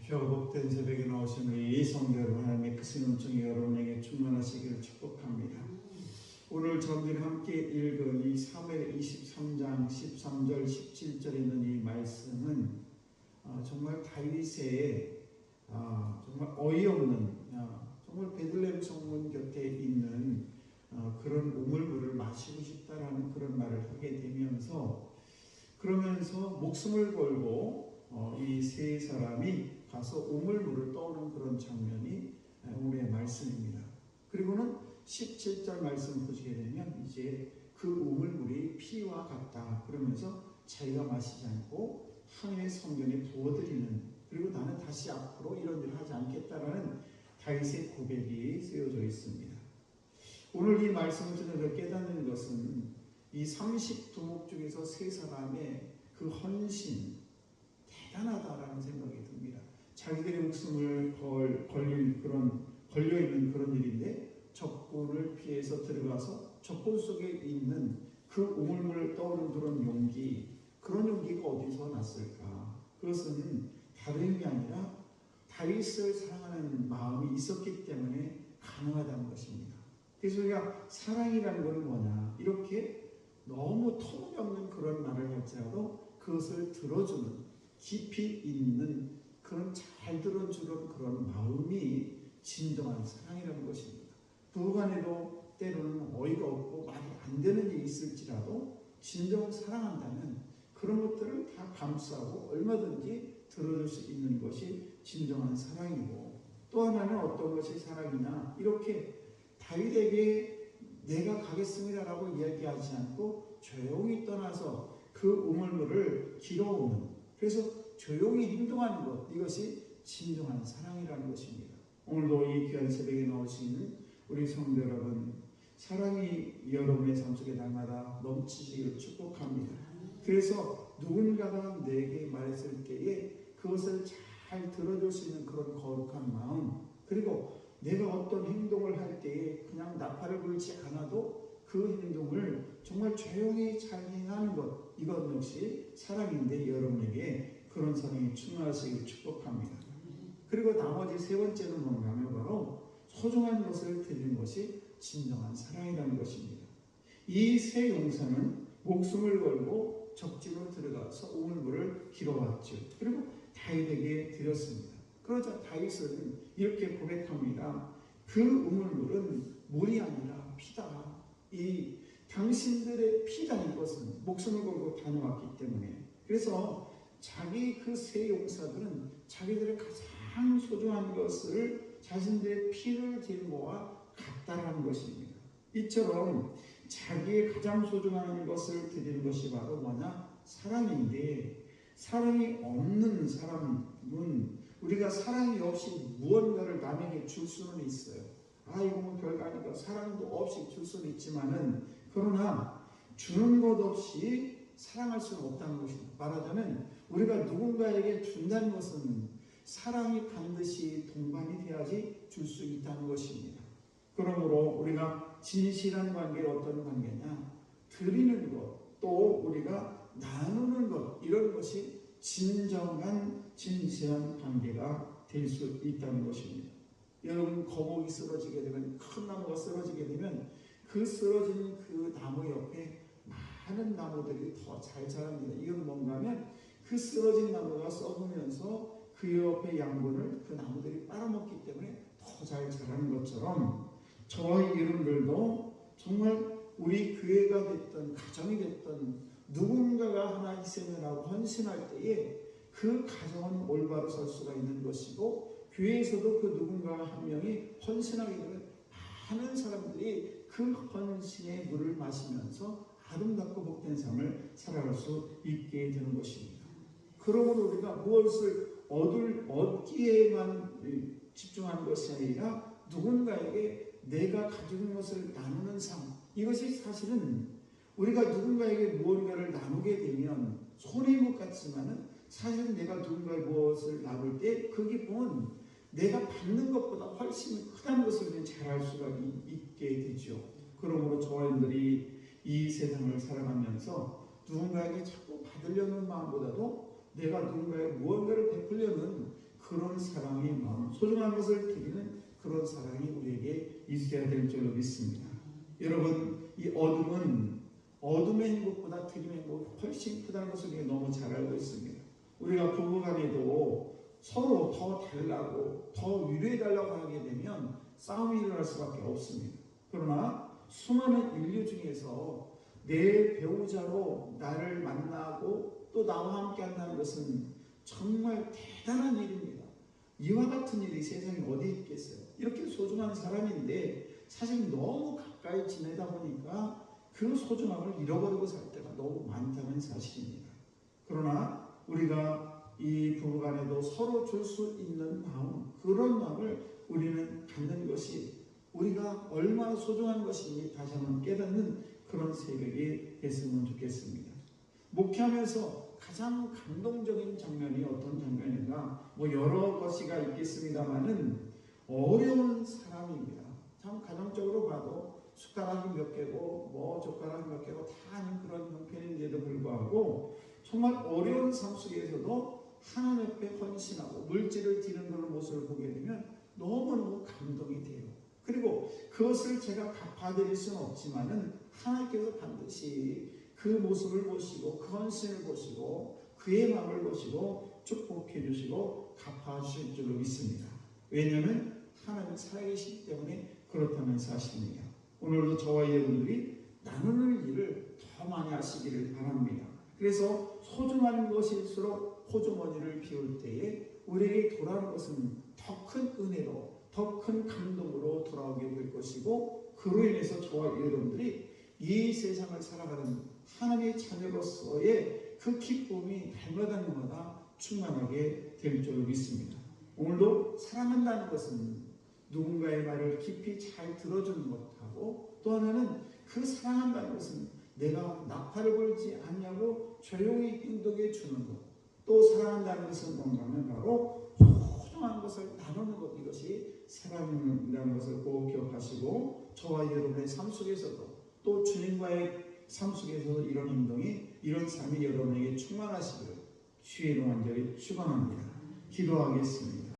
귀하고 복된 새벽에 나오신 우리 성도 여러분, 하나님의 크신 은총이 여러분에게 충만하시기를 축복합니다. 오늘 저희들이 함께 읽은 이 사무엘 23장 13절 17절에 있는 이 말씀은 정말 다윗의 정말 어이없는 정말 베들레헴 성문 곁에 있는 그런 우물물을 마시고 싶다라는 그런 말을 하게 되면서, 그러면서 목숨을 걸고 이 세 사람이 가서 우물물을 떠오는 그런 장면이 오늘의 말씀입니다. 그리고는 17절 말씀 보시게 되면 이제 그 우물물이 피와 같다 그러면서 자기가 마시지 않고 하나님의 성전에 부어드리는, 그리고 나는 다시 앞으로 이런 일을 하지 않겠다라는 다윗의 고백이 쓰여져 있습니다. 오늘 이 말씀을 통해서 깨닫는 것은 이 32목 중에서 세 사람의 그 헌신 대단하다라는 생각이 듭니다. 자기들의 목숨을 걸려있는 그런 일인데 적군을 피해서 들어가서 적군 속에 있는 그 우물물을 떠오르는 그런 용기가 어디서 났을까? 그것은 다른 게 아니라 다윗을 사랑하는 마음이 있었기 때문에 가능하다는 것입니다. 그래서 우리가 사랑이라는 것은 뭐냐? 이렇게 너무 터무니없는 그런 말을 할지라도 그것을 들어주는, 깊이 있는 그런 잘 들어주는 그런 마음이 진정한 사랑이라는 것입니다. 부부간에도 때로는 어이가 없고 말이 안 되는 일이 있을지라도 진정을 사랑한다면 그런 것들을 다 감싸고 얼마든지 들어줄 수 있는 것이 진정한 사랑이고, 또 하나는 어떤 것이 사랑이냐, 이렇게 다윗에게 내가 가겠습니다라고 이야기하지 않고 조용히 떠나서 그 우물물을 길어오는, 그래서 조용히 행동하는 것, 이것이 진정한 사랑이라는 것입니다. 오늘도 이 귀한 새벽에 나오신 우리 성도 여러분, 사랑이 여러분의 삶 속에 날마다 넘치시기를 축복합니다. 그래서 누군가가 내게 말했을 때에 그것을 잘 들어줄 수 있는 그런 거룩한 마음, 그리고 내가 어떤 행동을 할 때에 그냥 나팔을 불지 않아도 그 행동을 정말 조용히 잘 행하는 것, 이것 역시 사랑인데 여러분에게 그런 사랑이 충만하시길 축복합니다. 그리고 나머지 세 번째는 뭔가 하면 바로 소중한 것을 드리는 것이 진정한 사랑이라는 것입니다. 이 세 용사는 목숨을 걸고 적지로 들어가서 우물물을 길어왔죠. 그리고 다윗에게 드렸습니다. 그러자 다윗은 이렇게 고백합니다. 그 우물물은 물이 아니라 피다. 이 당신들의 피다, 이것은 목숨을 걸고 다녀왔기 때문에. 그래서 자기 그 세 용사들은 자기들의 가장 소중한 것을 자신들의 피를 드린 것과 같다라는 것입니다. 이처럼 자기의 가장 소중한 것을 드리는 것이 바로 뭐냐? 사랑인데, 사랑이 없는 사람은 우리가 사랑이 없이 무언가를 남에게 줄 수는 있어요. 이거 뭐 별거 아니까 사랑도 없이 줄 수는 있지만은, 그러나 주는 것 없이 사랑할 수는 없다는 것입니다. 말하자면 우리가 누군가에게 준다는 것은 사랑이 반드시 동반이 돼야지 줄 수 있다는 것입니다. 그러므로 우리가 진실한 관계가 어떤 관계냐? 드리는 것, 또 우리가 나누는 것, 이런 것이 진정한 진실한 관계가 될 수 있다는 것입니다. 여러분, 거목이 쓰러지게 되면, 큰 나무가 쓰러지게 되면 그 쓰러진 그 나무 옆에 많은 나무들이 더 잘 자랍니다. 이건 뭔가 하면 그 쓰러진 나무가 썩으면서 그 옆에 양분을 그 나무들이 빨아먹기 때문에 더 잘 자라는 것처럼, 저와 여러분들도 정말 우리 교회가 됐던 가정이 됐던 누군가가 하나 희생을 하고 헌신할 때에 그 가정은 올바로 설 수가 있는 것이고, 교회에서도 그 누군가 한 명이 헌신하게 되면 많은 사람들이 그 헌신의 물을 마시면서 아름답고 복된 삶을 살아갈 수 있게 되는 것입니다. 그러므로 우리가 무엇을 얻기에만 집중하는 것이 아니라 누군가에게 내가 가지고 있는 것을 나누는 삶, 이것이 사실은 우리가 누군가에게 무언가를 나누게 되면 손해인 것 같지만은 사실은 내가 누군가의 무엇을 나눌 때 그 기쁨은 내가 받는 것보다 훨씬 크다는 것을 우리는 잘 알 수가 있게 되죠. 그러므로 저와 여러분들이 이 세상을 살아가면서 누군가에게 자꾸 받으려는 마음보다도 내가 누군가에게 무언가를 베풀려는 그런 사랑의 마음, 소중한 것을 드리는 그런 사랑이 우리에게 있어야 될 줄로 믿습니다. 여러분, 이 어둠의 행복보다 드림의 행복이 훨씬 크다는 것을 우리가 너무 잘 알고 있습니다. 우리가 부부간에도 서로 더 달라고 더 위로해달라고 하게 되면 싸움이 일어날 수밖에 없습니다. 그러나 수많은 인류 중에서 내 배우자로 나를 만나고 또 나와 함께 한다는 것은 정말 대단한 일입니다. 이와 같은 일이 세상에 어디 있겠어요. 이렇게 소중한 사람인데 사실 너무 가까이 지내다 보니까 그 소중함을 잃어버리고 살 때가 너무 많다는 사실입니다. 그러나 우리가 이 부부간에도 서로 줄 수 있는 마음, 그런 마음을 우리는 갖는 것이 우리가 얼마나 소중한 것인지 다시 한번 깨닫는 그런 새벽이 됐으면 좋겠습니다. 목회하면서 가장 감동적인 장면이 어떤 장면인가? 여러 것이가 있겠습니다만은 어려운 사람입니다. 참 가정적으로 봐도 숟가락이 몇 개고 젓가락이 몇 개고 다 아닌 그런 형편인데도 불구하고 정말 어려운 삶 속에서도 하나님 옆에 헌신하고 물질을 드리는 그런 모습을 보게 되면 너무너무 감동이 돼요. 그리고 그것을 제가 갚아드릴 수는 없지만은 하나님께서 반드시 그 모습을 보시고 그 헌신을 보시고 그의 마음을 보시고 축복해 주시고 갚아주실 줄로 믿습니다. 왜냐하면 하나님은 살아계시기 때문에 그렇다는 사실입니다. 오늘도 저와 여러분들이 나누는 일을 더 많이 하시기를 바랍니다. 그래서 소중한 것일수록 호주머니를 비울 때에 우리에게 돌아오는 것은 더 큰 은혜로 더 큰 감동으로 돌아오게 될 것이고 그로 인해서 저와 여러분들이 이 세상을 살아가는 하나님의 자녀로서의 그 기쁨이 날마다 충만하게 될 줄 믿습니다. 오늘도 사랑한다는 것은 누군가의 말을 깊이 잘 들어주는 것하고 또 하나는 그 사랑한다는 것은 내가 나팔을 불지 않냐고 조용히 인도해 주는 것. 또 사랑한다는 것은 뭔가면 바로 소중한 것을 나누는 것. 이것이 사랑이라는 것을 꼭 기억하시고 저와 여러분의 삶 속에서도 또 주님과의 삶 속에서도 이런 행동이 이런 삶이 여러분에게 충만하시기를 주의 이름 간절히 축원합니다. 기도하겠습니다.